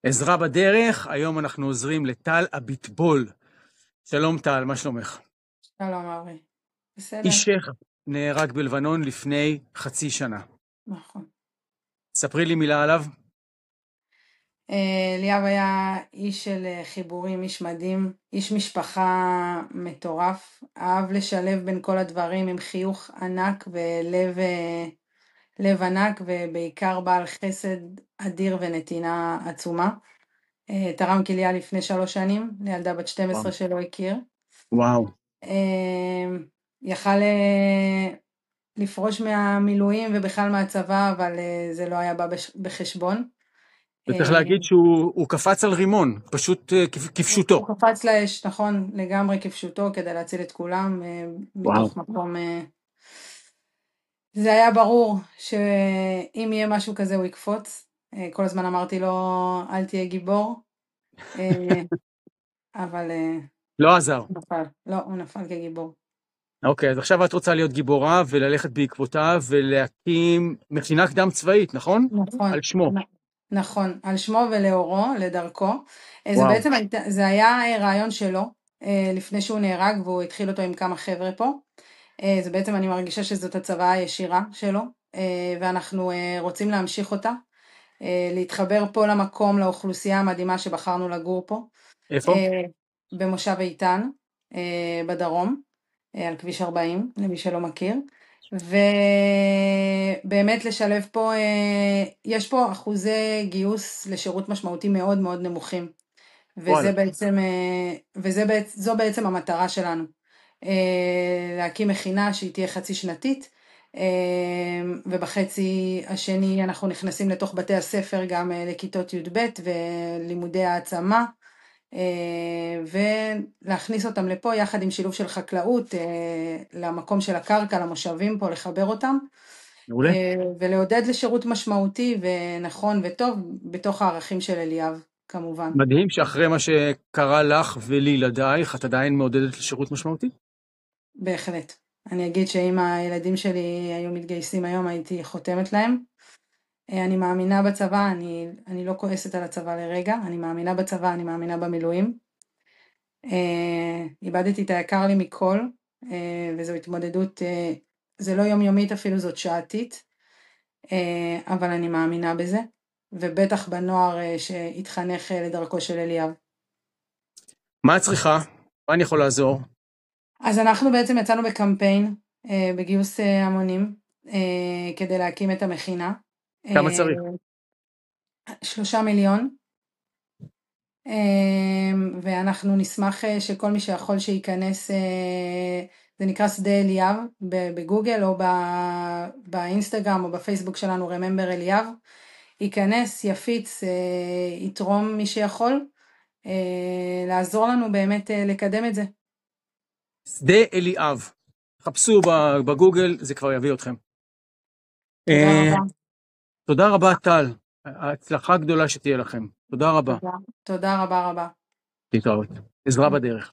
עזרה בדרך, היום אנחנו עוזרים לטל אביטבול. שלום טל, מה שלומך? שלום ארי, בסדר, אישך נהרג בלבנון לפני חצי שנה. נכון. ספרי לי מילה עליו. ליאב היה איש של חיבורים, איש מדהים, איש משפחה מטורף, אהב לשלב בין כל הדברים עם חיוך ענק ולב לב ענק, ובעיקר בעל חסד אדיר ונתינה עצומה. תרם כליה לפני 3 שנים לילדה בת 12 שלא הכיר. וואו. יכל לפרוש מהמילואים ובכלל מהצבא, אבל זה לא היה בא בחשבון. וצריך להגיד שהוא קפץ על רימון, פשוט כפשוטו. הוא קפץ לאש, נכון, לגמרי כפשוטו, כדי להציל את כולם, מתוך מקום. זה היה ברור שאם יהיה משהו כזה הוא יקפוץ. כל הזמן אמרתי לו, אל תהיה גיבור. אבל לא עזר. נפל. לא, הוא נפל כגיבור. אוקיי, אז עכשיו את רוצה להיות גיבורה וללכת בעקבותיו ולהקים מכינה קדם צבאית, נכון? נכון. על שמו. נכון, על שמו ולאורו, לדרכו. זה וואו. בעצם זה היה רעיון שלו, לפני שהוא נהרג, והוא התחיל אותו עם כמה חבר'ה פה. זה בעצם, אני מרגישה שזאת הצוואה הישירה שלו, ואנחנו רוצים להמשיך אותה, להתחבר פה למקום, לאוכלוסייה המדהימה שבחרנו לגור פה. איפה? במושב איתן, בדרום, על כביש 40, למי שלא מכיר. ובאמת לשלב פה, יש פה אחוזי גיוס לשירות משמעותי מאוד מאוד נמוכים, זו בעצם המטרה שלנו, להקים מכינה שהיא תהיה חצי שנתית, ובחצי השני אנחנו נכנסים לתוך בתי הספר גם לכיתות י"ב ולימודי העצמה, ולהכניס אותם לפה יחד עם שילוב של חקלאות למקום של הקרקע, למושבים פה, לחבר אותם. מעולה. ולעודד לשירות משמעותי ונכון וטוב בתוך הערכים של אליאב, כמובן. מדהים שאחרי מה שקרה לך ולילדייך, את עדיין מעודדת לשירות משמעותי? בהחלט. אני אגיד שאם הילדים שלי היו מתגייסים היום, הייתי חותמת להם. אני מאמינה בצבא, אני לא כועסת על הצבא לרגע, אני מאמינה בצבא, אני מאמינה במילואים. איבדתי את היקר לי מכל, וזו התמודדות, זה לא יומיומית אפילו, זאת שעתית, אבל אני מאמינה בזה, ובטח בנוער שהתחנך לדרכו של אליאב. מה את צריכה? מה אני יכול לעזור? אז אנחנו בעצם יצאנו בקמפיין, בגיוס המונים, כדי להקים את המכינה. כמה צריך? 3 מיליון, ואנחנו נשמח שכל מי שיכול שייכנס, זה נקרא שדה אליאב בגוגל או באינסטגרם או בפייסבוק שלנו, Remember אליאב, ייכנס, יפיץ, יתרום מי שיכול, לעזור לנו באמת לקדם את זה. שדה אליאב. חפשו בגוגל, זה כבר יביא אתכם. תודה רבה. תודה רבה טל, ההצלחה גדולה שתהיה לכם. תודה רבה. תודה רבה רבה. להתראות. עזרה בדרך.